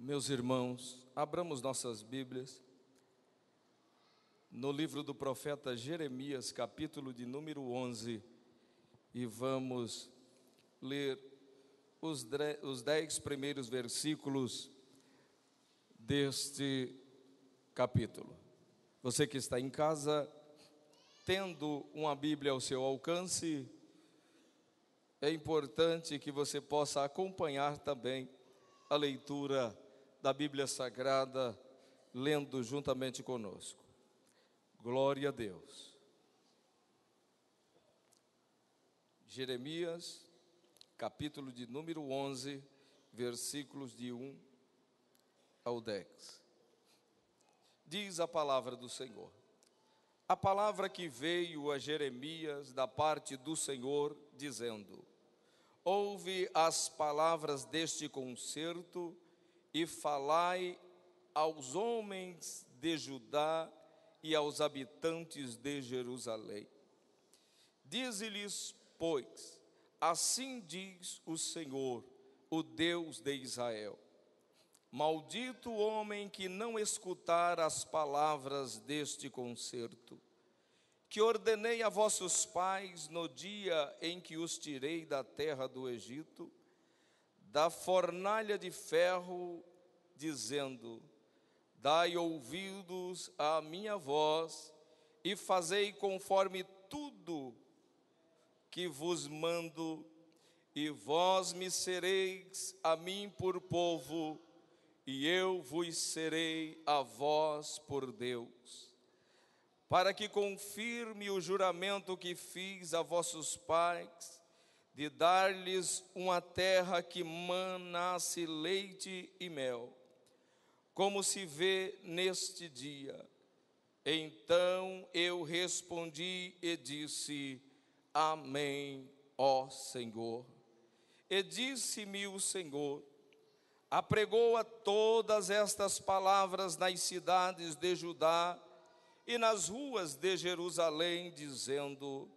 Meus irmãos, abramos nossas Bíblias no livro do profeta Jeremias, capítulo de número 11, e vamos ler os 10 primeiros versículos deste capítulo. Você que está em casa, tendo uma Bíblia ao seu alcance, é importante que você possa acompanhar também a leitura da Bíblia Sagrada, lendo juntamente conosco. Glória a Deus. Jeremias, capítulo de número 11, versículos de 1 ao 10. Diz a palavra do Senhor: a palavra que veio a Jeremias da parte do Senhor, dizendo: ouve as palavras deste concerto e falai aos homens de Judá e aos habitantes de Jerusalém. Dize-lhes, pois, assim diz o Senhor, o Deus de Israel: maldito o homem que não escutar as palavras deste concerto, que ordenei a vossos pais no dia em que os tirei da terra do Egito, da fornalha de ferro, dizendo: dai ouvidos à minha voz e fazei conforme tudo que vos mando, e vós me sereis a mim por povo, e eu vos serei a vós por Deus, para que confirme o juramento que fiz a vossos pais, de dar-lhes uma terra que manasse leite e mel, como se vê neste dia. Então eu respondi e disse: amém, ó Senhor. E disse-me o Senhor: apregoa todas estas palavras nas cidades de Judá e nas ruas de Jerusalém, dizendo: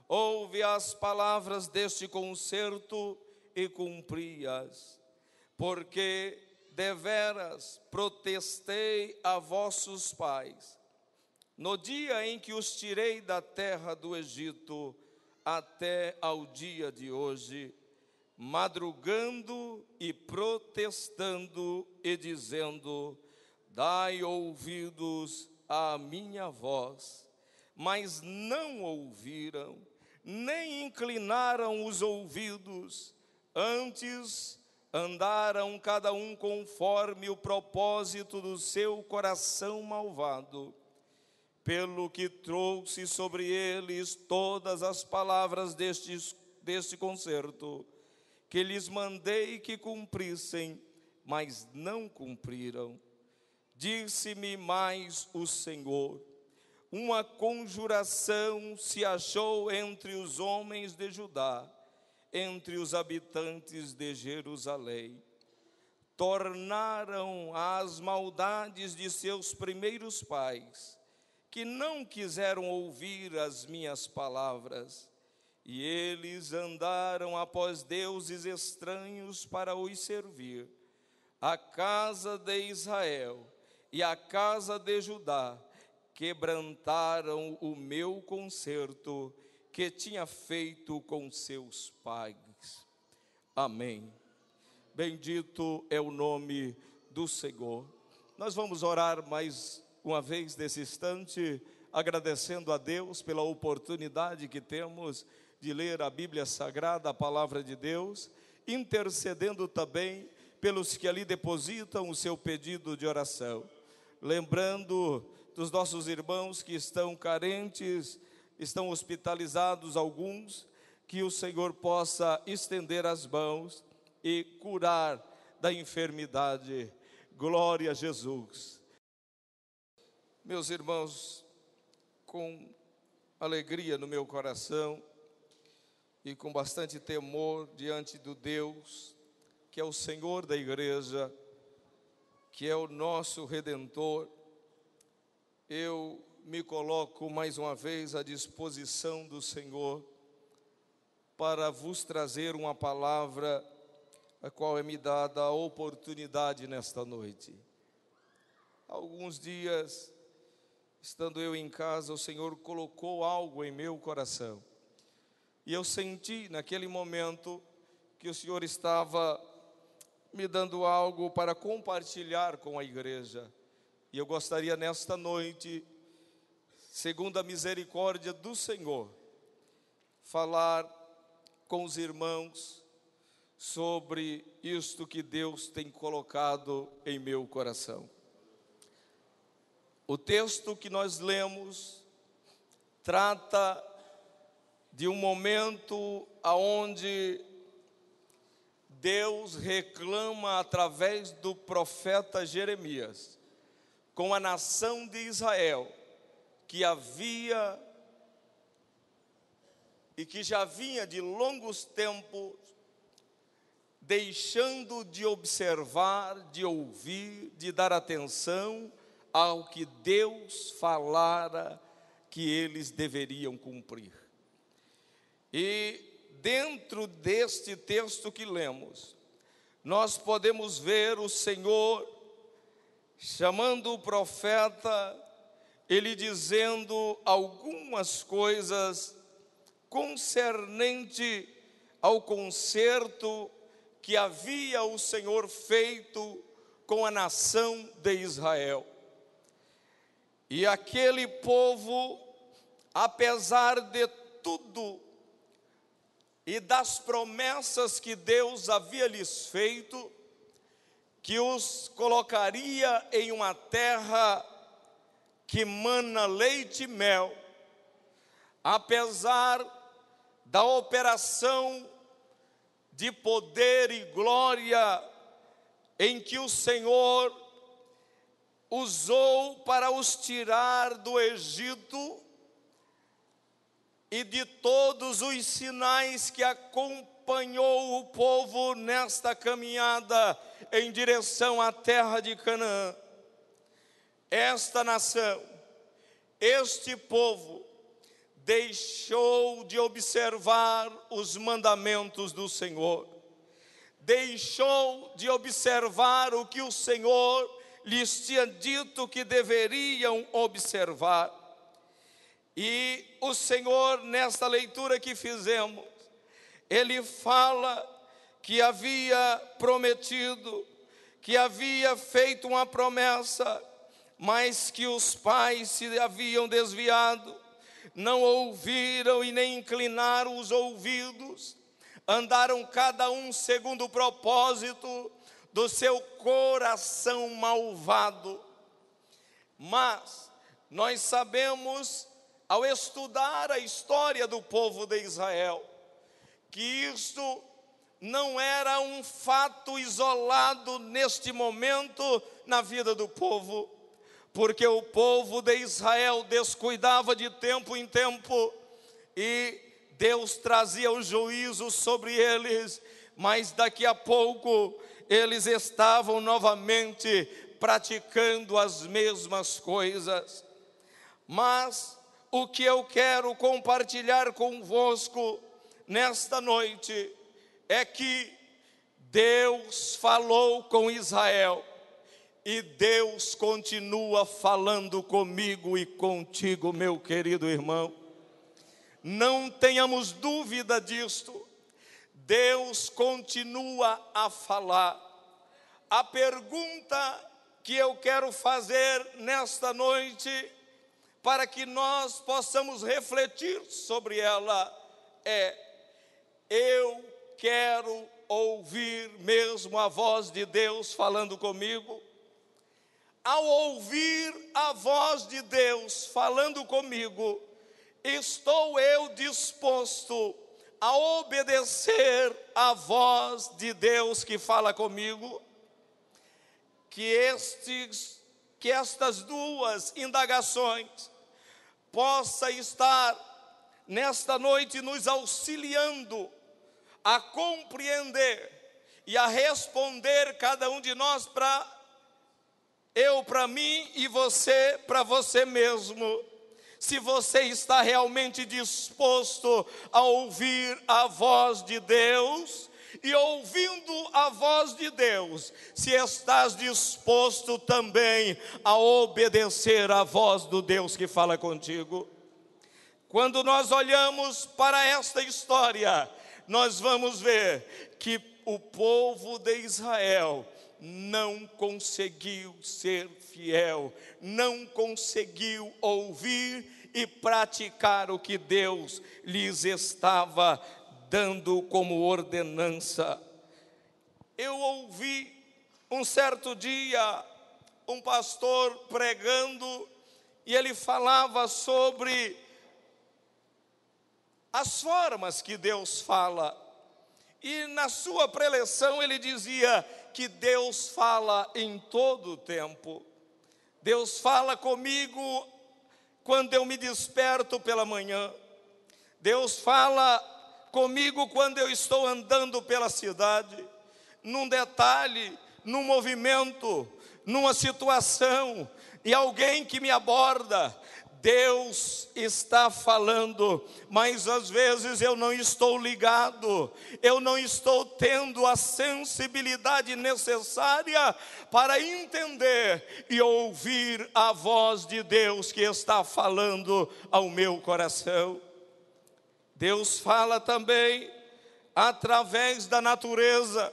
ouve as palavras deste concerto e cumpri-as, porque deveras protestei a vossos pais, no dia em que os tirei da terra do Egito, até ao dia de hoje, madrugando e protestando e dizendo: dai ouvidos à minha voz. Mas não ouviram, nem inclinaram os ouvidos, antes andaram cada um conforme o propósito do seu coração malvado, pelo que trouxe sobre eles todas as palavras deste concerto, que lhes mandei que cumprissem, mas não cumpriram. Disse-me mais o Senhor: uma conjuração se achou entre os homens de Judá, entre os habitantes de Jerusalém. Tornaram as maldades de seus primeiros pais, que não quiseram ouvir as minhas palavras, e eles andaram após deuses estranhos para os servir. A casa de Israel e a casa de Judá quebrantaram o meu concerto que tinha feito com seus pais. Amém. Bendito é o nome do Senhor. Nós vamos orar mais uma vez nesse instante, agradecendo a Deus pela oportunidade que temos de ler a Bíblia Sagrada, a palavra de Deus, intercedendo também pelos que ali depositam o seu pedido de oração. Lembrando dos nossos irmãos que estão carentes, estão hospitalizados alguns, que o Senhor possa estender as mãos e curar da enfermidade. Glória a Jesus. Meus irmãos, com alegria no meu coração e com bastante temor diante do Deus, que é o Senhor da igreja, que é o nosso Redentor, eu me coloco mais uma vez à disposição do Senhor para vos trazer uma palavra a qual é me dada a oportunidade nesta noite. Há alguns dias, estando eu em casa, o Senhor colocou algo em meu coração. E eu senti naquele momento que o Senhor estava me dando algo para compartilhar com a igreja. E eu gostaria nesta noite, segundo a misericórdia do Senhor, falar com os irmãos sobre isto que Deus tem colocado em meu coração. O texto que nós lemos trata de um momento aonde Deus reclama através do profeta Jeremias com a nação de Israel, que havia e que já vinha de longos tempos deixando de observar, de ouvir, de dar atenção ao que Deus falara que eles deveriam cumprir. E dentro deste texto que lemos, nós podemos ver o Senhor chamando o profeta, ele dizendo algumas coisas concernente ao concerto que havia o Senhor feito com a nação de Israel. E aquele povo, apesar de tudo e das promessas que Deus havia lhes feito, que os colocaria em uma terra que mana leite e mel, apesar da operação de poder e glória em que o Senhor usou para os tirar do Egito e de todos os sinais que acompanhou o povo nesta caminhada em direção à terra de Canaã. Esta nação, este povo, deixou de observar os mandamentos do Senhor, deixou de observar o que o Senhor lhes tinha dito que deveriam observar. E o Senhor, nesta leitura que fizemos, Ele fala que havia prometido, que havia feito uma promessa, mas que os pais se haviam desviado, não ouviram e nem inclinaram os ouvidos, andaram cada um segundo o propósito do seu coração malvado. Mas nós sabemos, ao estudar a história do povo de Israel, que isto não era um fato isolado neste momento na vida do povo, porque o povo de Israel descuidava de tempo em tempo e Deus trazia o juízo sobre eles, mas daqui a pouco eles estavam novamente praticando as mesmas coisas. Mas o que eu quero compartilhar convosco nesta noite é que Deus falou com Israel e Deus continua falando comigo e contigo, meu querido irmão. Não tenhamos dúvida disto. Deus continua a falar. A pergunta que eu quero fazer nesta noite, para que nós possamos refletir sobre ela, é: eu quero ouvir mesmo a voz de Deus falando comigo? Ao ouvir a voz de Deus falando comigo, estou eu disposto a obedecer a voz de Deus que fala comigo? Que estas duas indagações possa estar nesta noite nos auxiliando a compreender e a responder cada um de nós para mim e você para você mesmo. Se você está realmente disposto a ouvir a voz de Deus e ouvindo a voz de Deus, se estás disposto também a obedecer à voz do Deus que fala contigo. Quando nós olhamos para esta história, nós vamos ver que o povo de Israel não conseguiu ser fiel, não conseguiu ouvir e praticar o que Deus lhes estava dando como ordenança. Eu ouvi um certo dia um pastor pregando e ele falava sobre as formas que Deus fala. E na sua preleção ele dizia que Deus fala em todo o tempo. Deus fala comigo quando eu me desperto pela manhã. Deus fala comigo quando eu estou andando pela cidade, num detalhe, num movimento, numa situação, e alguém que me aborda. Deus está falando, mas às vezes eu não estou ligado, eu não estou tendo a sensibilidade necessária para entender e ouvir a voz de Deus que está falando ao meu coração. Deus fala também através da natureza,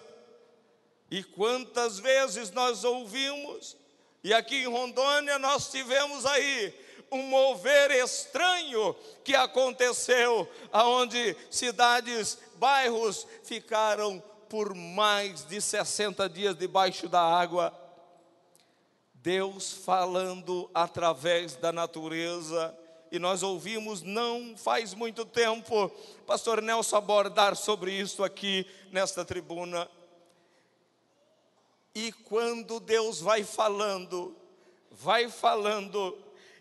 e quantas vezes nós ouvimos, e aqui em Rondônia nós tivemos aí um mover estranho que aconteceu, aonde cidades, bairros ficaram por mais de 60 dias debaixo da água. Deus falando através da natureza, e nós ouvimos não faz muito tempo pastor Nelson abordar sobre isso aqui nesta tribuna. E quando Deus vai falando,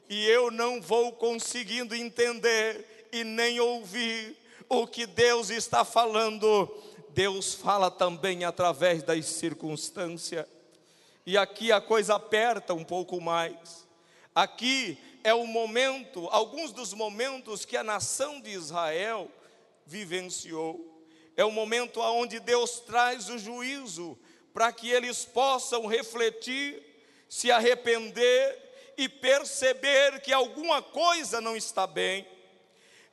e eu não vou conseguindo entender e nem ouvir o que Deus está falando, Deus fala também através das circunstâncias. E aqui a coisa aperta um pouco mais. Aqui é o momento, alguns dos momentos que a nação de Israel vivenciou. É o momento onde Deus traz o juízo para que eles possam refletir, se arrepender e perceber que alguma coisa não está bem.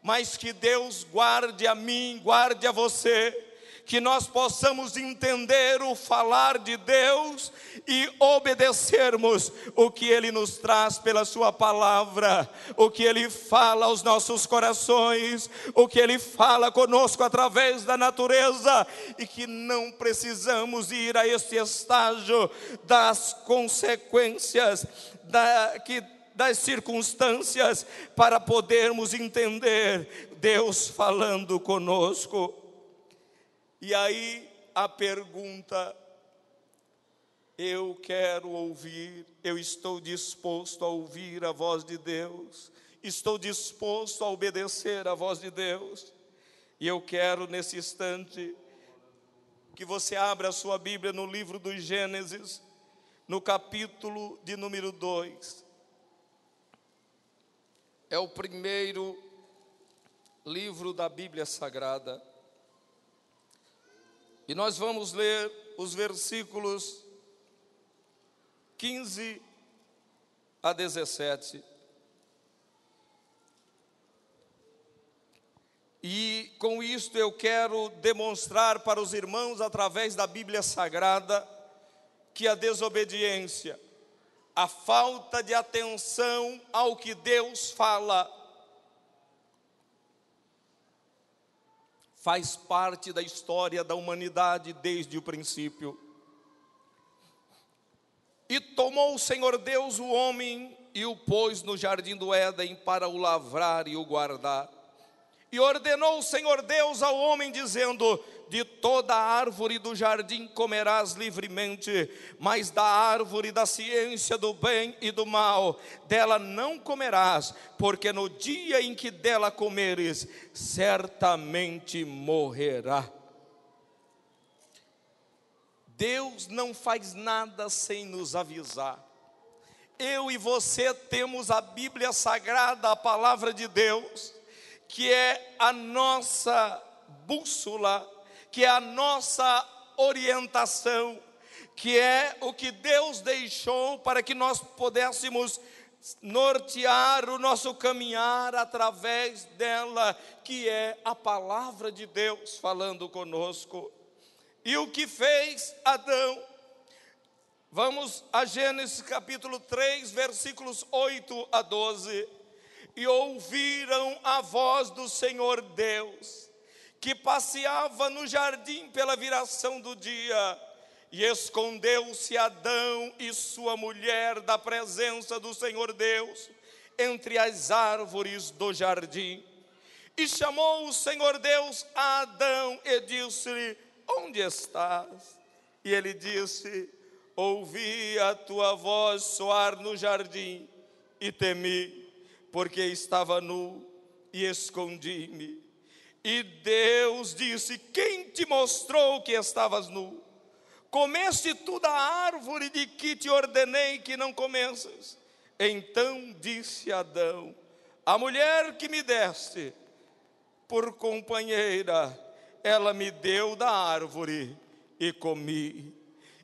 Mas que Deus guarde a mim, guarde a você, que nós possamos entender o falar de Deus e obedecermos o que Ele nos traz pela sua palavra, o que Ele fala aos nossos corações, o que Ele fala conosco através da natureza, e que não precisamos ir a esse estágio das consequências, das circunstâncias, para podermos entender Deus falando conosco. E aí a pergunta: eu quero ouvir, eu estou disposto a ouvir a voz de Deus, estou disposto a obedecer a voz de Deus. E eu quero nesse instante que você abra a sua Bíblia no livro do Gênesis, no capítulo de número 2. É o primeiro livro da Bíblia Sagrada. E nós vamos ler os versículos 15 a 17. E com isto eu quero demonstrar para os irmãos, através da Bíblia Sagrada, que a desobediência, a falta de atenção ao que Deus fala, faz parte da história da humanidade desde o princípio. E tomou o Senhor Deus o homem e o pôs no jardim do Éden para o lavrar e o guardar. E ordenou o Senhor Deus ao homem, dizendo: de toda a árvore do jardim comerás livremente, mas da árvore da ciência do bem e do mal, dela não comerás, porque no dia em que dela comeres, certamente morrerá. Deus não faz nada sem nos avisar. Eu e você temos a Bíblia Sagrada, a palavra de Deus, que é a nossa bússola, que é a nossa orientação, que é o que Deus deixou para que nós pudéssemos nortear o nosso caminhar através dela, que é a palavra de Deus falando conosco. E o que fez Adão? Vamos a Gênesis capítulo 3, versículos 8 a 12. E ouviram a voz do Senhor Deus, que passeava no jardim pela viração do dia, e escondeu-se Adão e sua mulher da presença do Senhor Deus entre as árvores do jardim. E chamou o Senhor Deus a Adão e disse-lhe: onde estás? E ele disse: ouvi a tua voz soar no jardim e temi, porque estava nu e escondi-me. E Deus disse: quem te mostrou que estavas nu? Comeste tu da árvore de que te ordenei que não comesses? Então disse Adão: a mulher que me deste por companheira, ela me deu da árvore e comi.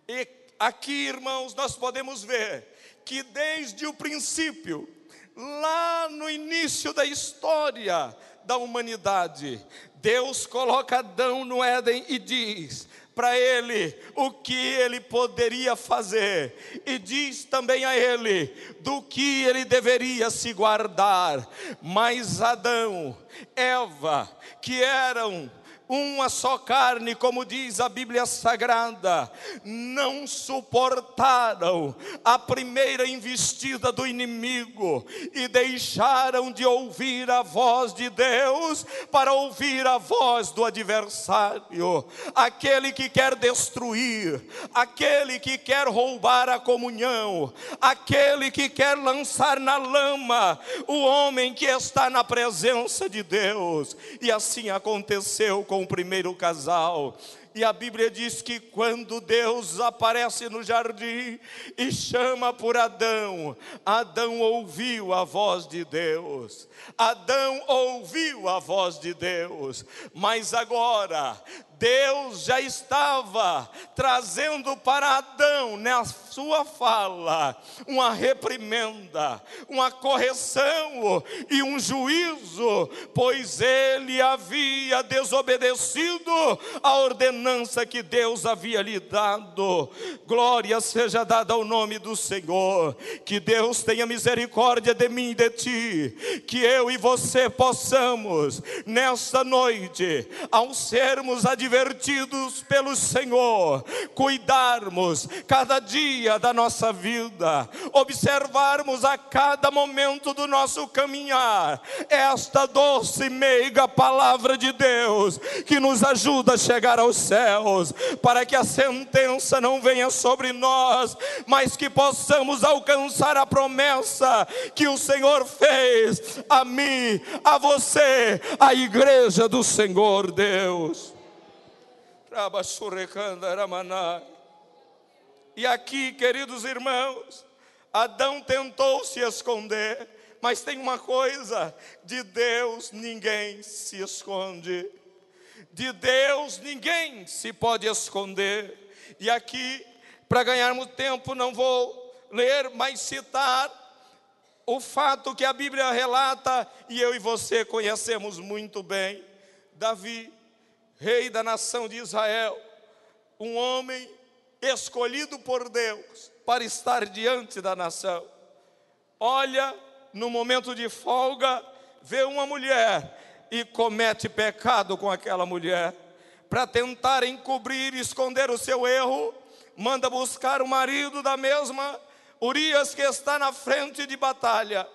E aqui, irmãos, nós podemos ver que desde o princípio, lá no início da história da humanidade, Deus coloca Adão no Éden e diz para ele o que ele poderia fazer, e diz também a ele do que ele deveria se guardar. Mas Adão, Eva, que eram uma só carne, como diz a Bíblia Sagrada, não suportaram a primeira investida do inimigo e deixaram de ouvir a voz de Deus para ouvir a voz do adversário, aquele que quer destruir, aquele que quer roubar a comunhão, aquele que quer lançar na lama o homem que está na presença de Deus. E assim aconteceu com o primeiro casal. E a Bíblia diz que quando Deus aparece no jardim e chama por Adão, Adão ouviu a voz de Deus. Adão ouviu a voz de Deus. Mas agora Deus já estava trazendo para Adão, na sua fala, uma reprimenda, uma correção e um juízo, pois ele havia desobedecido a ordenança que Deus havia lhe dado. Glória seja dada ao nome do Senhor. Que Deus tenha misericórdia de mim e de ti, que eu e você possamos, nesta noite, ao sermos advertidos pelo Senhor, cuidarmos cada dia da nossa vida, observarmos a cada momento do nosso caminhar esta doce e meiga palavra de Deus, que nos ajuda a chegar aos céus, para que a sentença não venha sobre nós, mas que possamos alcançar a promessa que o Senhor fez a mim, a você, a igreja do Senhor Deus. E aqui, queridos irmãos, Adão tentou se esconder, mas tem uma coisa: de Deus ninguém se esconde, de Deus ninguém se pode esconder. E aqui, para ganharmos tempo, não vou ler, mas citar o fato que a Bíblia relata, e eu e você conhecemos muito bem. Davi, rei da nação de Israel, um homem escolhido por Deus para estar diante da nação. Olha, no momento de folga, vê uma mulher e comete pecado com aquela mulher. Para tentar encobrir e esconder o seu erro, manda buscar o marido da mesma, Urias, que está na frente de batalha.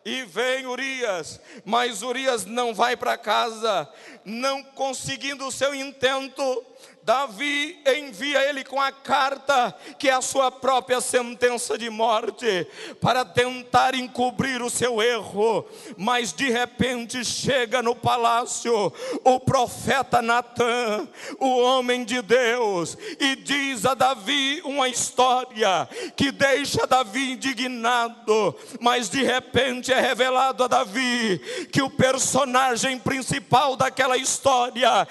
E vem Urias, mas Urias não vai para casa, não conseguindo o seu intento. Davi envia ele com a carta, que é a sua própria sentença de morte, para tentar encobrir o seu erro. Mas de repente chega no palácio o profeta Natã, o homem de Deus, e diz a Davi uma história que deixa Davi indignado. Mas de repente é revelado a Davi que o personagem principal daquela história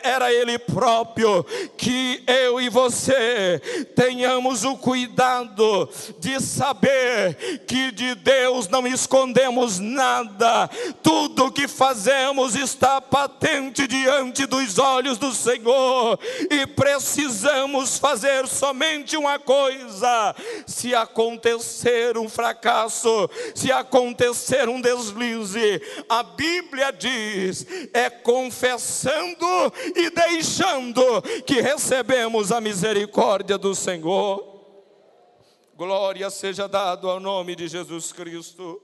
era ele próprio. Que eu e você tenhamos o cuidado de saber que de Deus não escondemos nada. Tudo que fazemos está patente diante dos olhos do Senhor, e precisamos fazer somente uma coisa: se acontecer um fracasso, se acontecer um deslize, a Bíblia diz, é confessando e deixando que recebemos a misericórdia do Senhor. Glória seja dado ao nome de Jesus Cristo.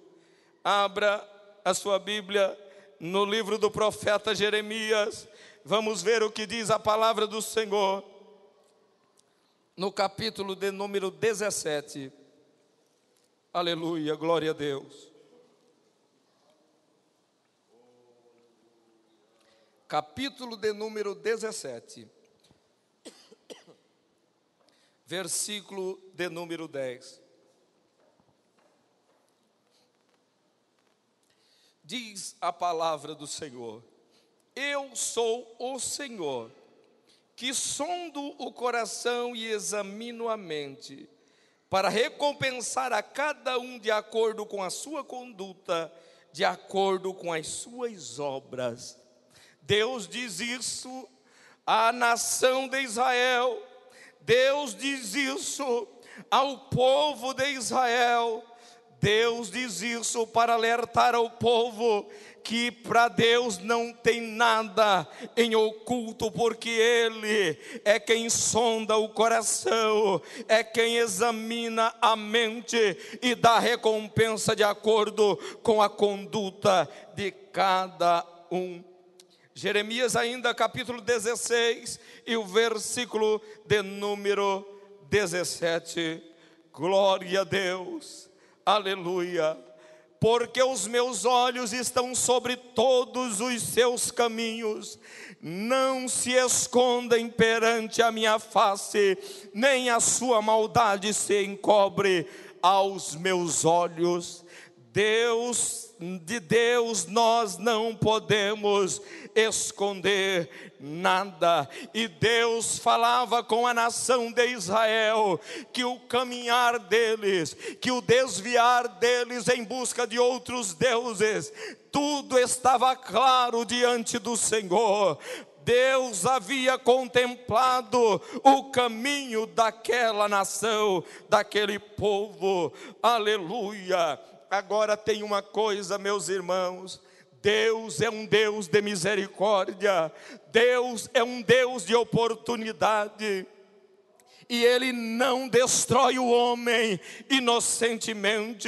Abra a sua Bíblia no livro do profeta Jeremias. Vamos ver o que diz a palavra do Senhor no capítulo de número 17. Aleluia, glória a Deus. Capítulo de número 17, versículo de número 10. Diz a palavra do Senhor: eu sou o Senhor, que sondo o coração e examino a mente, para recompensar a cada um de acordo com a sua conduta, de acordo com as suas obras. Deus diz isso à nação de Israel. Deus diz isso ao povo de Israel. Deus diz isso para alertar ao povo que para Deus não tem nada em oculto, porque Ele é quem sonda o coração, é quem examina a mente e dá recompensa de acordo com a conduta de cada um. Jeremias ainda capítulo 16 e o versículo de número 17. Glória a Deus, aleluia. Porque os meus olhos estão sobre todos os seus caminhos, não se escondem perante a minha face, nem a sua maldade se encobre aos meus olhos. De Deus nós não podemos esconder nada. E Deus falava com a nação de Israel que o caminhar deles, que o desviar deles em busca de outros deuses, tudo estava claro diante do Senhor. Deus havia contemplado o caminho daquela nação, daquele povo. Aleluia. Agora tem uma coisa, meus irmãos: Deus é um Deus de misericórdia, Deus é um Deus de oportunidade. E Ele não destrói o homem inocentemente.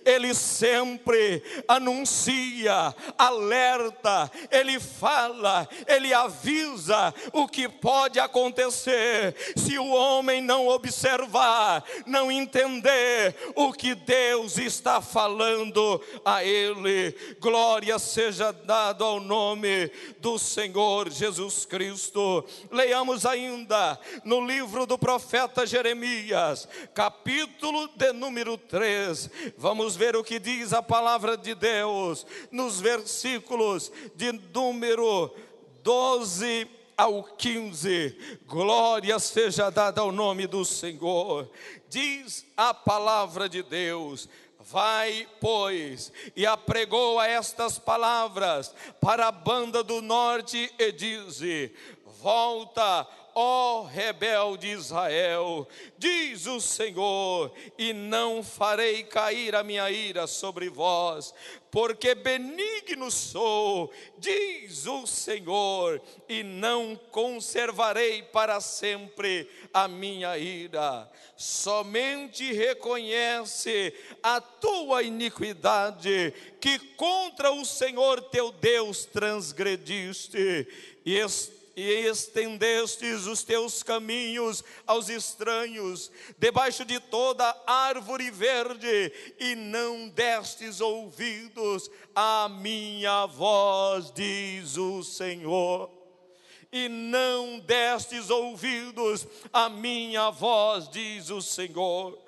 Ele sempre anuncia, alerta, Ele fala, Ele avisa o que pode acontecer se o homem não observar, não entender o que Deus está falando a ele. Glória seja dada ao nome do Senhor Jesus Cristo. Leiamos ainda no livro do profeta Jeremias, capítulo de número 3, vamos ver o que diz a palavra de Deus, nos versículos de número 12 ao 15, glória seja dada ao nome do Senhor. Diz a palavra de Deus: vai, pois, e apregou a estas palavras para a banda do norte e dize: volta, ó rebelde Israel, diz o Senhor, e não farei cair a minha ira sobre vós, porque benigno sou, diz o Senhor, e não conservarei para sempre a minha ira. Somente reconhece a tua iniquidade, que contra o Senhor teu Deus transgrediste, e estendestes os teus caminhos aos estranhos, debaixo de toda árvore verde, e não destes ouvidos à minha voz, diz o Senhor. E não destes ouvidos à minha voz, diz o Senhor.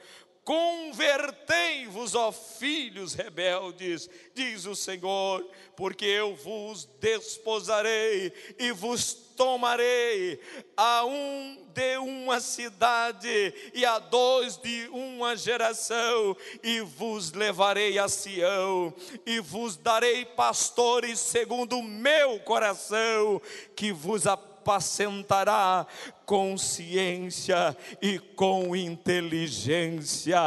Convertei-vos, ó filhos rebeldes, diz o Senhor, porque eu vos desposarei e vos tomarei, a um de uma cidade e a dois de uma geração, e vos levarei a Sião, e vos darei pastores segundo o meu coração, que vos apacentará com ciência e com inteligência.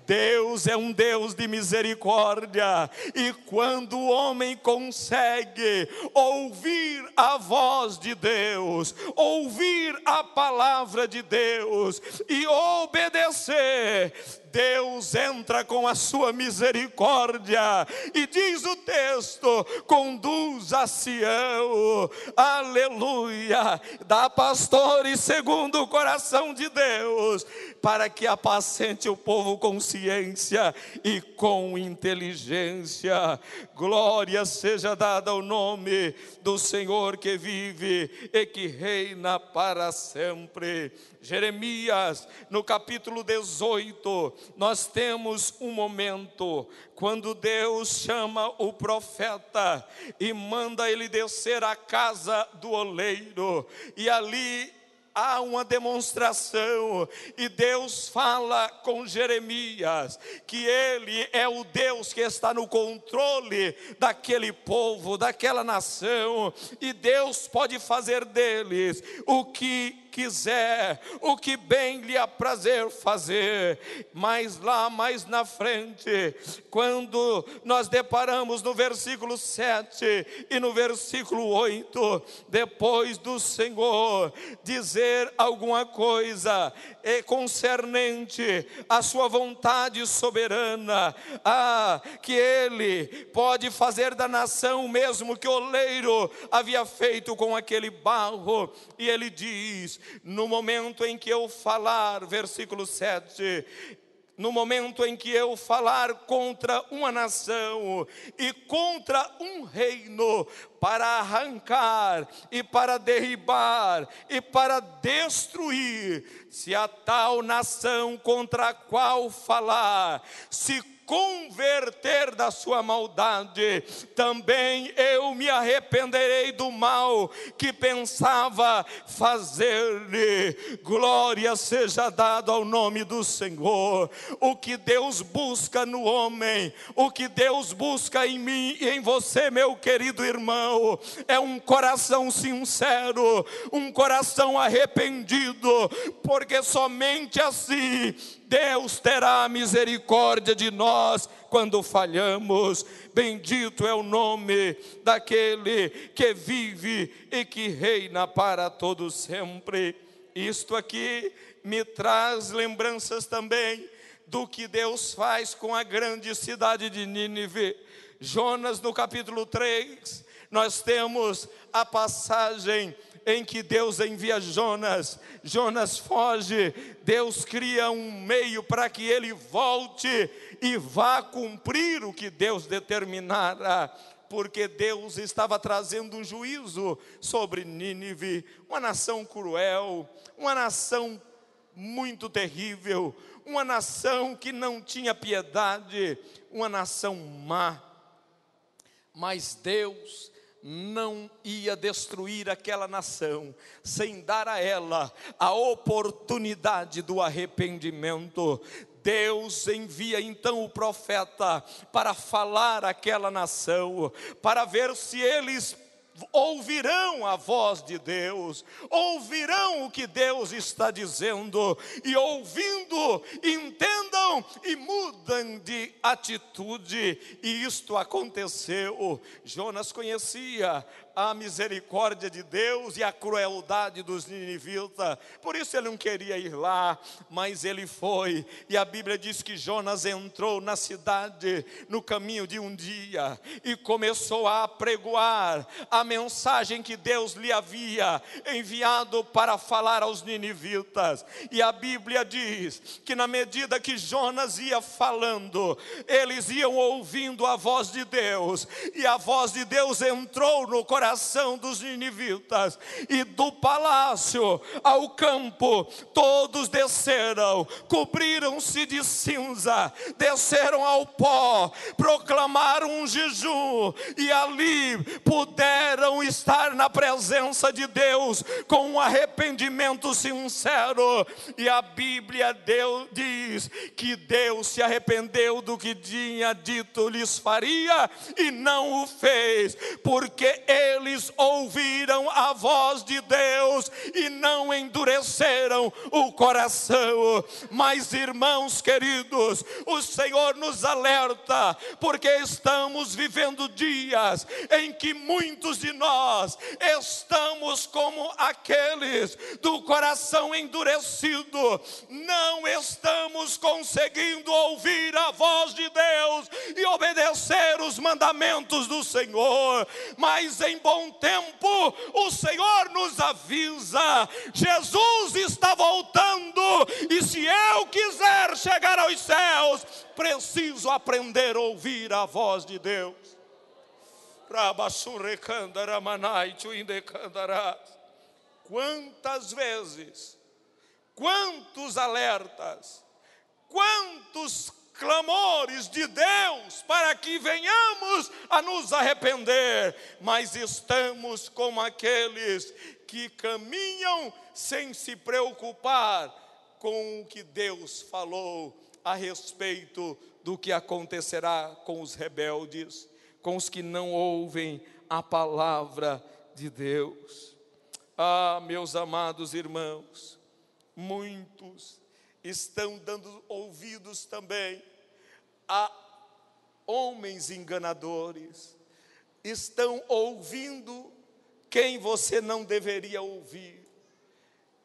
Deus é um Deus de misericórdia, e quando o homem consegue ouvir a voz de Deus, ouvir a palavra de Deus e obedecer, Deus entra com a sua misericórdia, e diz o texto: conduz a Sião, aleluia, dá pastores segundo o coração de Deus, para que apacente o povo com ciência e com inteligência. Glória seja dada ao nome do Senhor que vive e que reina para sempre. Jeremias, no capítulo 18, nós temos um momento quando Deus chama o profeta e manda ele descer à casa do oleiro, e ali há uma demonstração, e Deus fala com Jeremias que ele é o Deus que está no controle daquele povo, daquela nação, e Deus pode fazer deles o que quiser, o que bem lhe aprazer fazer. Mas lá mais na frente, quando nós deparamos no versículo 7 e no versículo 8, depois do Senhor dizer alguma coisa concernente à sua vontade soberana, que ele pode fazer da nação o mesmo que o oleiro havia feito com aquele barro, e ele diz: no momento em que eu falar, versículo 7, no momento em que eu falar contra uma nação e contra um reino, para arrancar e para derribar e para destruir, se a tal nação contra a qual falar se converter da sua maldade, também eu me arrependerei do mal que pensava fazer-lhe. Glória seja dada ao nome do Senhor. O que Deus busca no homem, o que Deus busca em mim e em você, meu querido irmão, é um coração sincero, um coração arrependido, porque somente assim Deus terá misericórdia de nós quando falhamos. Bendito é o nome daquele que vive e que reina para todo sempre. Isto aqui me traz lembranças também do que Deus faz com a grande cidade de Nínive. Jonas, no capítulo 3, nós temos a passagem em que Deus envia Jonas. Jonas foge, Deus cria um meio para que ele volte e vá cumprir o que Deus determinara, porque Deus estava trazendo um juízo sobre Nínive, uma nação cruel, uma nação muito terrível, uma nação que não tinha piedade, uma nação má. Mas Deus não ia destruir aquela nação sem dar a ela a oportunidade do arrependimento. Deus envia então o profeta para falar àquela nação, para ver se eles ouvirão a voz de Deus, ouvirão o que Deus está dizendo, e ouvindo, entendam e mudam de atitude. E isto aconteceu. Jonas conhecia a misericórdia de Deus e a crueldade dos ninivitas, por isso ele não queria ir lá, mas ele foi. E a Bíblia diz que Jonas entrou na cidade no caminho de um dia e começou a apregoar a mensagem que Deus lhe havia enviado para falar aos ninivitas. E a Bíblia diz que na medida que Jonas ia falando, eles iam ouvindo a voz de Deus, e a voz de Deus entrou no coração coração dos ninivitas, e do palácio ao campo todos desceram, cobriram-se de cinza, desceram ao pó, proclamaram um jejum, e ali puderam estar na presença de Deus com um arrependimento sincero. E a Bíblia diz que Deus se arrependeu do que tinha dito lhes faria e não o fez, porque eles ouviram a voz de Deus e não endureceram o coração. Mas, irmãos queridos, o Senhor nos alerta, porque estamos vivendo dias em que muitos de nós estamos como aqueles do coração endurecido, não estamos conseguindo ouvir a voz de Deus e obedecer os mandamentos do Senhor. Mas em bom tempo o Senhor nos avisa: Jesus está voltando, e se eu quiser chegar aos céus, preciso aprender a ouvir a voz de Deus. Quantas vezes, quantos alertas, quantos clamores de Deus para que venhamos a nos arrepender, mas estamos como aqueles que caminham sem se preocupar com o que Deus falou a respeito do que acontecerá com os rebeldes, com os que não ouvem a palavra de Deus. Ah, meus amados irmãos, muitos estão dando ouvidos também a homens enganadores, estão ouvindo quem você não deveria ouvir,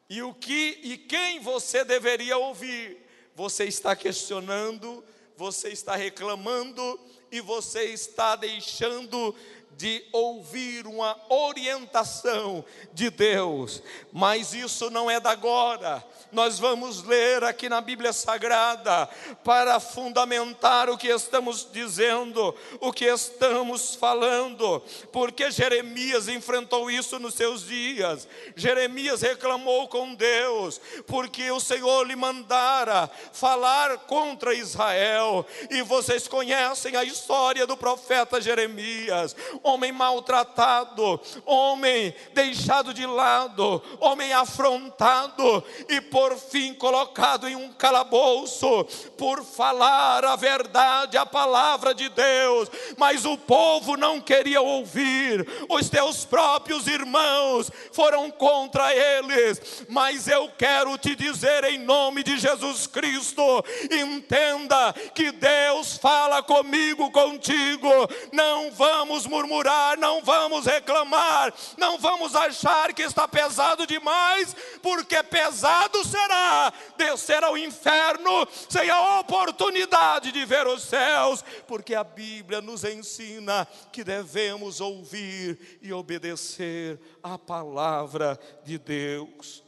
e quem você deveria ouvir, você está questionando, você está reclamando, e você está deixando de ouvir uma orientação de Deus. Mas isso não é da agora. Nós vamos ler aqui na Bíblia Sagrada para fundamentar o que estamos dizendo, o que estamos falando, porque Jeremias enfrentou isso nos seus dias. Jeremias reclamou com Deus, porque o Senhor lhe mandara falar contra Israel. E vocês conhecem a história do profeta Jeremias, homem maltratado, homem deixado de lado, homem afrontado e por fim colocado em um calabouço por falar a verdade, a palavra de Deus. Mas o povo não queria ouvir, os teus próprios irmãos foram contra eles. Mas eu quero te dizer em nome de Jesus Cristo, entenda que Deus fala comigo, contigo. Não vamos murmurar, não vamos reclamar, não vamos achar que está pesado demais, porque pesado será descer ao inferno sem a oportunidade de ver os céus, porque a Bíblia nos ensina que devemos ouvir e obedecer a palavra de Deus.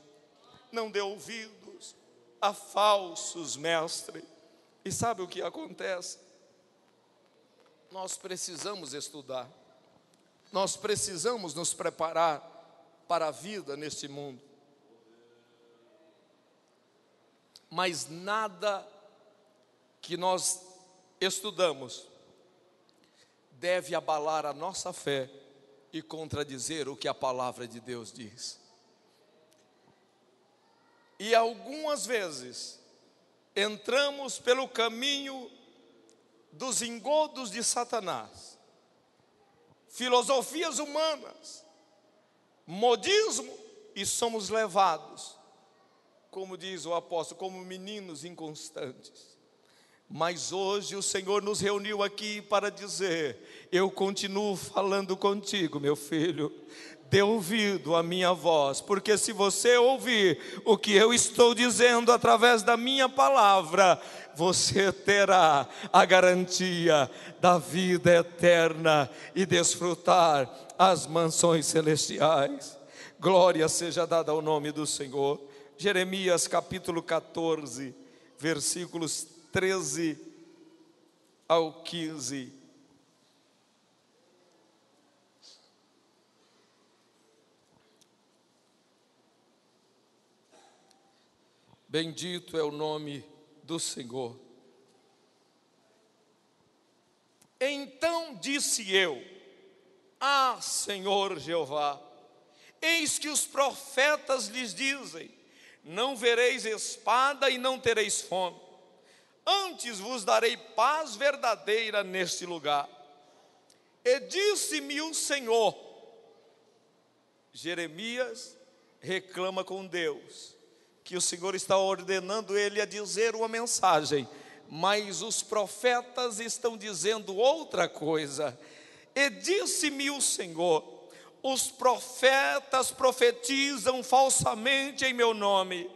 Não dê ouvidos a falsos mestres. E sabe o que acontece? Nós precisamos estudar, nós precisamos nos preparar para a vida neste mundo. Mas nada que nós estudamos deve abalar a nossa fé e contradizer o que a palavra de Deus diz. E algumas vezes entramos pelo caminho dos engodos de Satanás, filosofias humanas, modismo, e somos levados, como diz o apóstolo, como meninos inconstantes. Mas hoje o Senhor nos reuniu aqui para dizer: eu continuo falando contigo, meu filho. Dê ouvido à minha voz, porque se você ouvir o que eu estou dizendo através da minha palavra, você terá a garantia da vida eterna e desfrutar as mansões celestiais. Glória seja dada ao nome do Senhor. Jeremias capítulo 14, versículos 13 ao 15. Bendito é o nome do Senhor. Então disse eu: Ah, Senhor Jeová, eis que os profetas lhes dizem: não vereis espada e não tereis fome, antes vos darei paz verdadeira neste lugar. E disse-me o Senhor. Jeremias reclama com Deus, que o Senhor está ordenando ele a dizer uma mensagem, mas os profetas estão dizendo outra coisa. E disse-me o Senhor: os profetas profetizam falsamente em meu nome,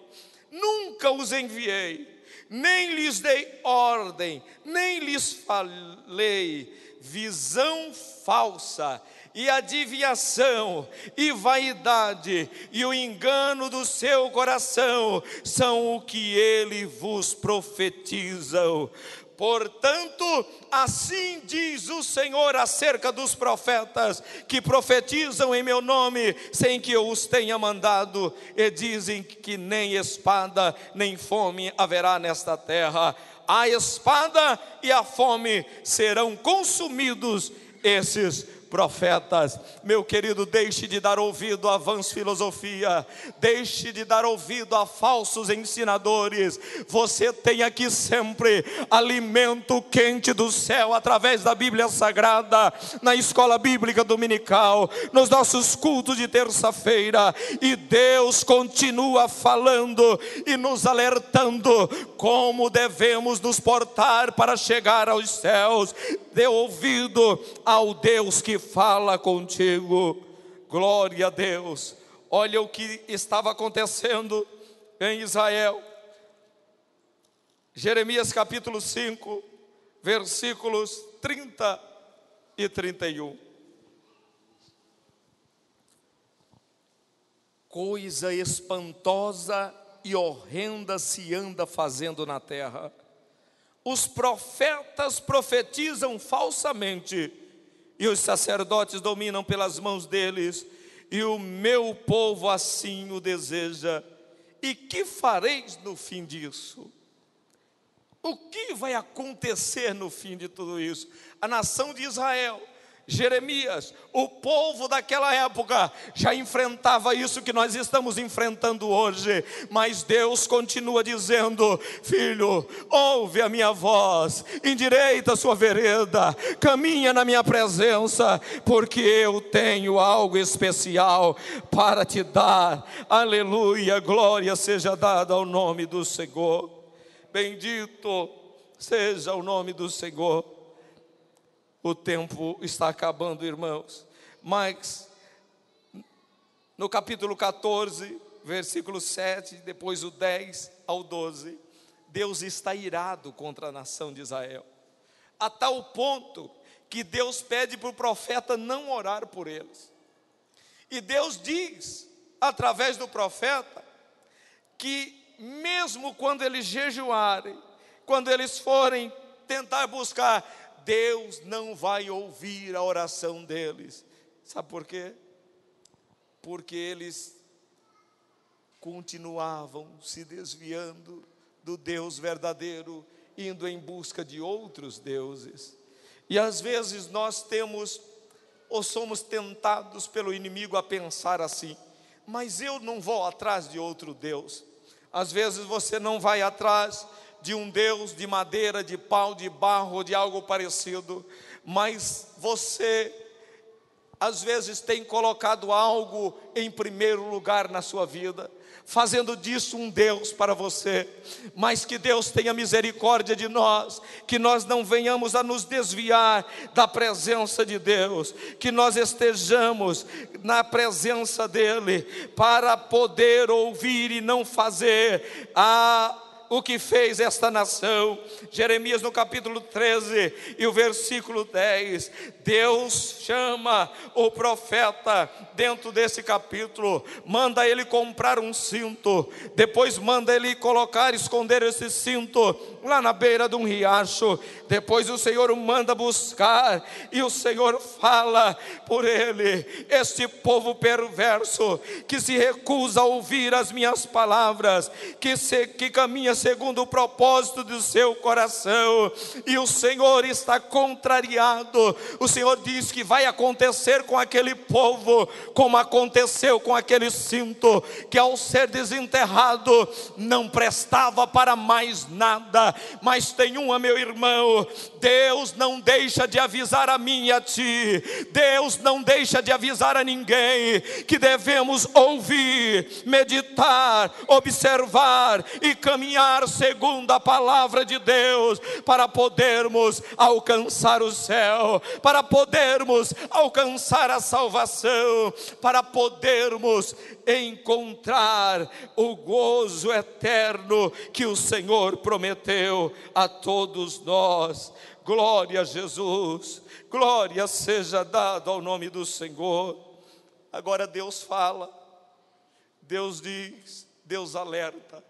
nunca os enviei, nem lhes dei ordem, nem lhes falei. Visão falsa, e adivinhação, e vaidade, e o engano do seu coração, são o que ele vos profetizam. Portanto, assim diz o Senhor acerca dos profetas que profetizam em meu nome, sem que eu os tenha mandado, e dizem que nem espada, nem fome haverá nesta terra. A espada e a fome serão consumidos esses profetas. Meu querido, deixe de dar ouvido à vãs filosofia, deixe de dar ouvido a falsos ensinadores. Você tem aqui sempre alimento quente do céu através da Bíblia Sagrada, na escola bíblica dominical, nos nossos cultos de terça-feira, e Deus continua falando e nos alertando como devemos nos portar para chegar aos céus. Dê ouvido ao Deus que fala contigo. Glória a Deus. Olha o que estava acontecendo em Israel. Jeremias capítulo 5, versículos 30 e 31. Coisa espantosa e horrenda se anda fazendo na terra. Os profetas profetizam falsamente, e os sacerdotes dominam pelas mãos deles, e o meu povo assim o deseja. E que fareis no fim disso? O que vai acontecer no fim de tudo isso? A nação de Israel, Jeremias, o povo daquela época já enfrentava isso que nós estamos enfrentando hoje, mas Deus continua dizendo: filho, ouve a minha voz, endireita a sua vereda, caminha na minha presença, porque eu tenho algo especial para te dar. Aleluia, glória seja dada ao nome do Senhor. Bendito seja o nome do Senhor. O tempo está acabando, irmãos, mas no capítulo 14, versículo 7, depois o 10 ao 12, Deus está irado contra a nação de Israel, a tal ponto que Deus pede para o profeta não orar por eles. E Deus diz, através do profeta, que mesmo quando eles jejuarem, quando eles forem tentar buscar, Deus não vai ouvir a oração deles. Sabe por quê? Porque eles continuavam se desviando do Deus verdadeiro, indo em busca de outros deuses. E às vezes nós temos, ou somos tentados pelo inimigo a pensar assim: mas eu não vou atrás de outro Deus. Às vezes você não vai atrás de um Deus de madeira, de pau, de barro, de algo parecido, mas você às vezes tem colocado algo em primeiro lugar na sua vida, fazendo disso um Deus para você. Mas que Deus tenha misericórdia de nós, que nós não venhamos a nos desviar da presença de Deus, que nós estejamos na presença dEle, para poder ouvir e não fazer o que fez esta nação. Jeremias no capítulo 13 e o versículo 10, Deus chama o profeta dentro desse capítulo, manda ele comprar um cinto, depois manda ele esconder esse cinto lá na beira de um riacho, depois o Senhor o manda buscar, e o Senhor fala por ele: este povo perverso, que se recusa a ouvir as minhas palavras, que caminha segundo o propósito do seu coração, e o Senhor está contrariado. O Senhor diz que vai acontecer com aquele povo como aconteceu com aquele cinto, que ao ser desenterrado não prestava para mais nada. Mas tem uma, meu irmão, Deus não deixa de avisar a mim e a ti, Deus não deixa de avisar a ninguém, que devemos ouvir, meditar, observar e caminhar segundo a palavra de Deus, para podermos alcançar o céu, para podermos alcançar a salvação, para podermos encontrar o gozo eterno que o Senhor prometeu a todos nós. Glória a Jesus, glória seja dada ao nome do Senhor. Agora Deus fala, Deus diz, Deus alerta,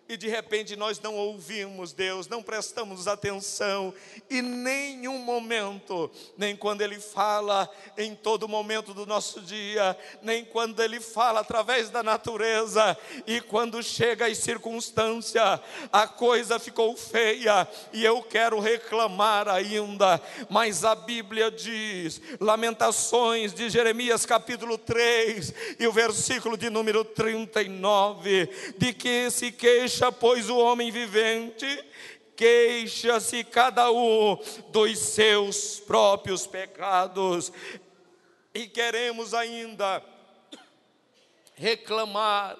e de repente nós não ouvimos Deus, não prestamos atenção em nenhum momento, nem quando Ele fala em todo momento do nosso dia, nem quando Ele fala através da natureza, e quando chega a circunstância, a coisa ficou feia, e eu quero reclamar ainda, mas a Bíblia diz, Lamentações de Jeremias capítulo 3, e o versículo de número 39, de que se queixa, pois o homem vivente, queixa-se cada um dos seus próprios pecados. E queremos ainda reclamar,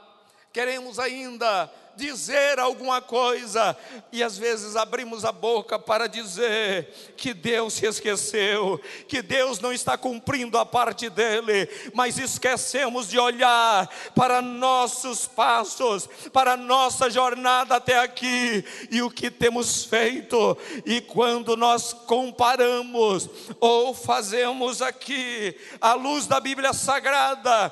queremos ainda dizer alguma coisa, e às vezes abrimos a boca para dizer que Deus se esqueceu, que Deus não está cumprindo a parte dele, mas esquecemos de olhar para nossos passos, para nossa jornada até aqui, e o que temos feito. E quando nós comparamos ou fazemos aqui, à luz da Bíblia Sagrada,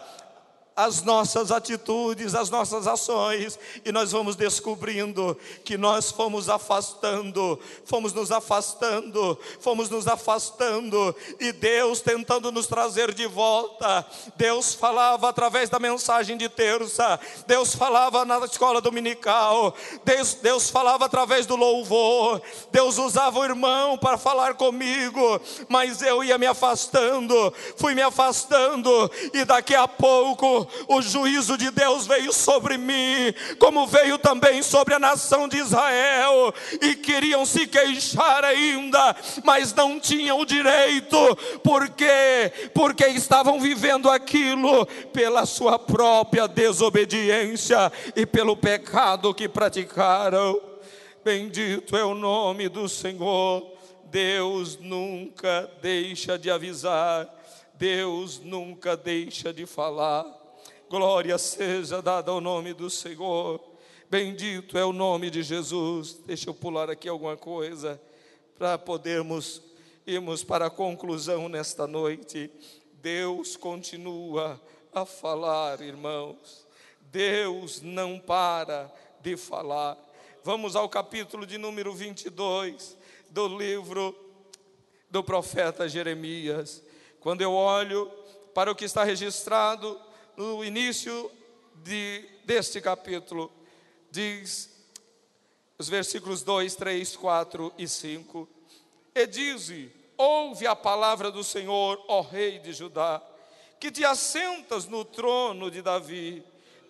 as nossas atitudes, as nossas ações, e nós vamos descobrindo que nós fomos nos afastando, e Deus tentando nos trazer de volta. Deus falava através da mensagem de terça, Deus falava na escola dominical, Deus falava através do louvor, Deus usava o irmão para falar comigo, mas eu ia me afastando, fui me afastando, e daqui a pouco o juízo de Deus veio sobre mim, como veio também sobre a nação de Israel, e queriam se queixar ainda, mas não tinham o direito, porque estavam vivendo aquilo pela sua própria desobediência e pelo pecado que praticaram. Bendito é o nome do Senhor. Deus nunca deixa de avisar, Deus nunca deixa de falar. Glória seja dada ao nome do Senhor. Bendito é o nome de Jesus. Deixa eu pular aqui alguma coisa, para podermos irmos para a conclusão nesta noite. Deus continua a falar, irmãos. Deus não para de falar. Vamos ao capítulo de número 22 do livro do profeta Jeremias. Quando eu olho para o que está registrado no início deste capítulo, diz os versículos 2, 3, 4 e 5. E dize: ouve a palavra do Senhor, ó rei de Judá, que te assentas no trono de Davi,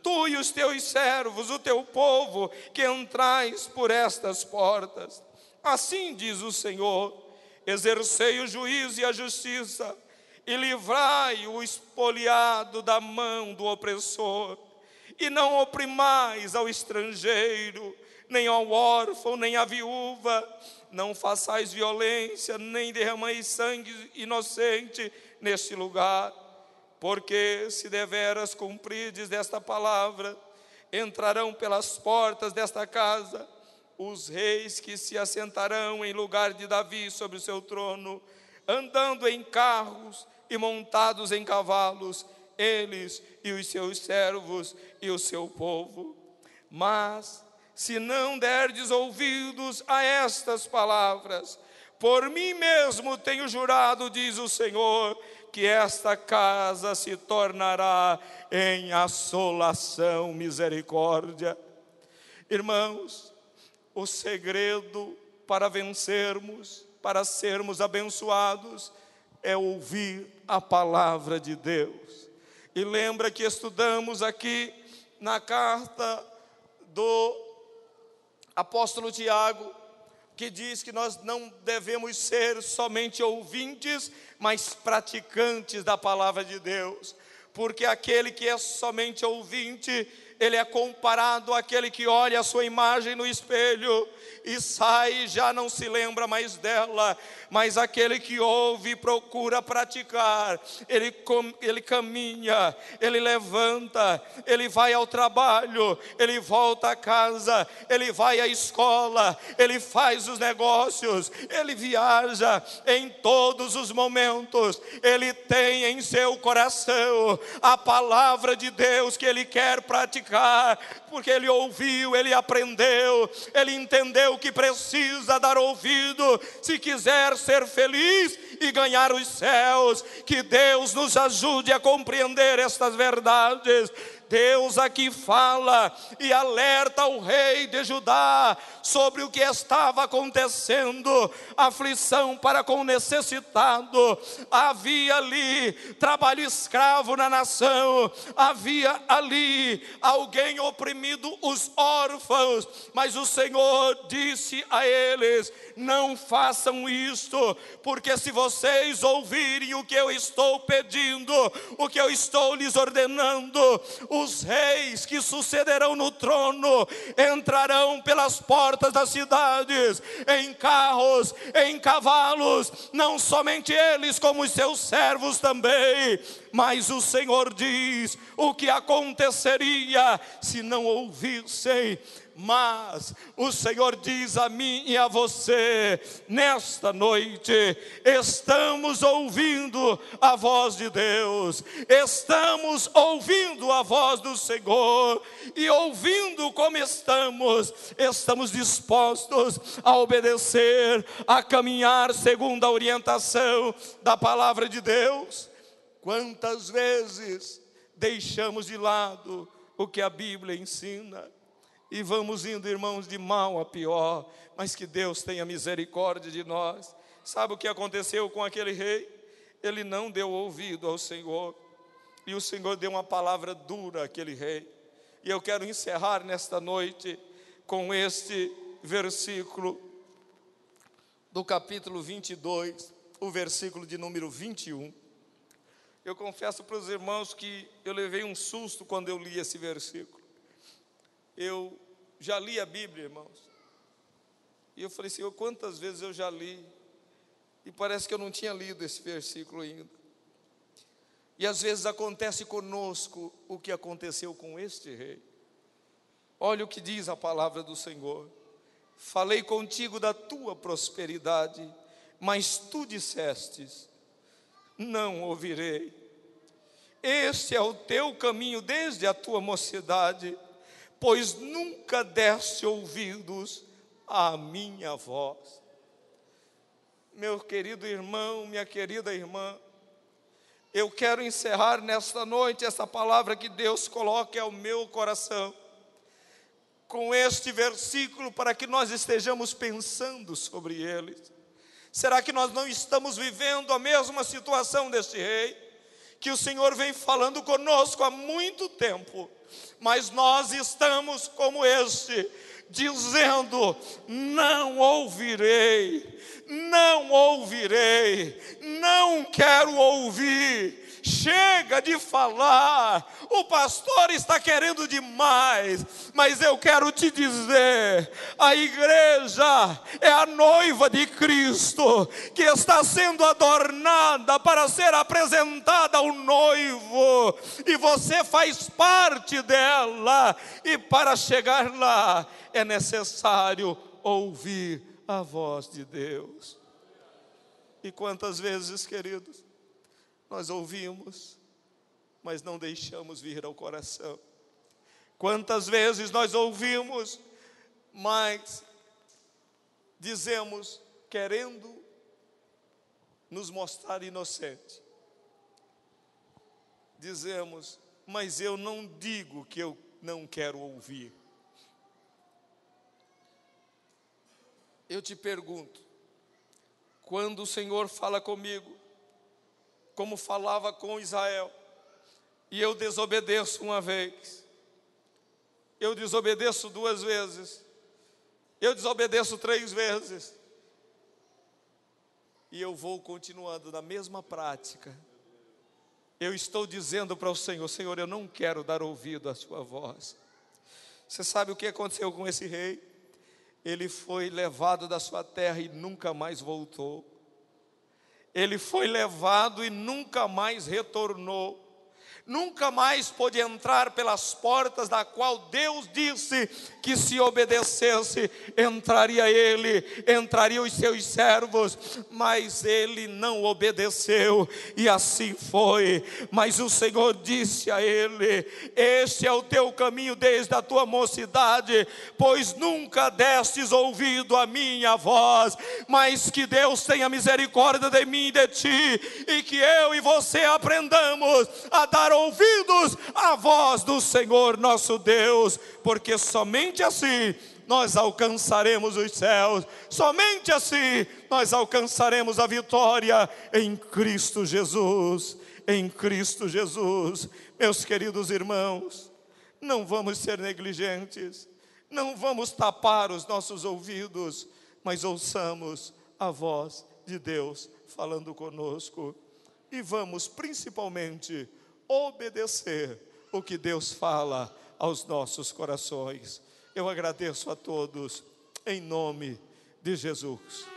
tu e os teus servos, o teu povo, que entrais por estas portas. Assim diz o Senhor: exercei o juízo e a justiça, e livrai o espoliado da mão do opressor, e não oprimais ao estrangeiro, nem ao órfão, nem à viúva. Não façais violência, nem derrameis sangue inocente neste lugar. Porque se deveras cumprides desta palavra, entrarão pelas portas desta casa, os reis que se assentarão em lugar de Davi sobre o seu trono, andando em carros e montados em cavalos, eles e os seus servos e o seu povo. Mas se não derdes ouvidos a estas palavras, por mim mesmo tenho jurado, diz o Senhor, que esta casa se tornará em assolação, misericórdia. Irmãos, o segredo para vencermos, para sermos abençoados, é ouvir a palavra de Deus. E lembra que estudamos aqui na carta do apóstolo Tiago, que diz que nós não devemos ser somente ouvintes, mas praticantes da palavra de Deus. Porque aquele que é somente ouvinte, ele é comparado àquele que olha a sua imagem no espelho e sai e já não se lembra mais dela. Mas aquele que ouve e procura praticar, ele caminha, ele levanta, ele vai ao trabalho, ele volta a casa, ele vai à escola, ele faz os negócios, ele viaja em todos os momentos. Ele tem em seu coração a palavra de Deus que ele quer praticar, porque ele ouviu, ele aprendeu, ele entendeu que precisa dar ouvido se quiser ser feliz e ganhar os céus. Que Deus nos ajude a compreender estas verdades. Deus aqui fala e alerta o rei de Judá sobre o que estava acontecendo, aflição para com o necessitado. Havia ali trabalho escravo na nação, havia ali alguém oprimido, os órfãos, mas o Senhor disse a eles: não façam isto, porque se vocês ouvirem o que eu estou pedindo, o que eu estou lhes ordenando, os reis que sucederão no trono entrarão pelas portas das cidades, em carros, em cavalos, não somente eles, como os seus servos também. Mas o Senhor diz o que aconteceria se não ouvissem. Mas o Senhor diz a mim e a você, nesta noite, estamos ouvindo a voz de Deus, estamos ouvindo a voz do Senhor, e ouvindo como estamos dispostos a obedecer, a caminhar segundo a orientação da palavra de Deus. Quantas vezes deixamos de lado o que a Bíblia ensina e vamos indo, irmãos, de mal a pior, mas que Deus tenha misericórdia de nós. Sabe o que aconteceu com aquele rei? Ele não deu ouvido ao Senhor, e o Senhor deu uma palavra dura àquele rei. E eu quero encerrar nesta noite com este versículo do capítulo 22, o versículo de número 21. Eu confesso para os irmãos que eu levei um susto quando eu li esse versículo. Eu já li a Bíblia, irmãos, e eu falei: Senhor, quantas vezes eu já li, e parece que eu não tinha lido esse versículo ainda. E às vezes acontece conosco o que aconteceu com este rei. Olha o que diz a palavra do Senhor: falei contigo da tua prosperidade, mas tu dissestes: não ouvirei. Este é o teu caminho desde a tua mocidade, pois nunca deste ouvidos à minha voz. Meu querido irmão, minha querida irmã, eu quero encerrar nesta noite essa palavra que Deus coloca ao meu coração, com este versículo, para que nós estejamos pensando sobre ele. Será que nós não estamos vivendo a mesma situação deste rei? Que o Senhor vem falando conosco há muito tempo, mas nós estamos como este, dizendo: não ouvirei, não ouvirei, não quero ouvir. Chega de falar, o pastor está querendo demais. Mas eu quero te dizer, a igreja é a noiva de Cristo, que está sendo adornada para ser apresentada ao noivo, e você faz parte dela, e para chegar lá é necessário ouvir a voz de Deus. E quantas vezes, queridos, nós ouvimos, mas não deixamos vir ao coração. Quantas vezes nós ouvimos, mas dizemos, querendo nos mostrar inocente, dizemos, mas eu não digo que eu não quero ouvir. Eu te pergunto, quando o Senhor fala comigo, como falava com Israel, e eu desobedeço uma vez, eu desobedeço 2 vezes, eu desobedeço 3 vezes, e eu vou continuando na mesma prática, eu estou dizendo para o Senhor, Senhor, eu não quero dar ouvido à sua voz. Você sabe o que aconteceu com esse rei? Ele foi levado da sua terra e nunca mais voltou. Ele foi levado e nunca mais retornou. Nunca mais pôde entrar pelas portas da qual Deus disse que se obedecesse, entraria ele, entrariam os seus servos, mas ele não obedeceu, e assim foi. Mas o Senhor disse a ele, este é o teu caminho desde a tua mocidade, pois nunca destes ouvido a minha voz, mas que Deus tenha misericórdia de mim e de ti, e que eu e você aprendamos a dar ouvidos à voz do Senhor nosso Deus, porque somente assim nós alcançaremos os céus, somente assim nós alcançaremos a vitória em Cristo Jesus, em Cristo Jesus. Meus queridos irmãos, não vamos ser negligentes, não vamos tapar os nossos ouvidos, mas ouçamos a voz de Deus falando conosco, e vamos principalmente obedecer o que Deus fala aos nossos corações. Eu agradeço a todos, em nome de Jesus.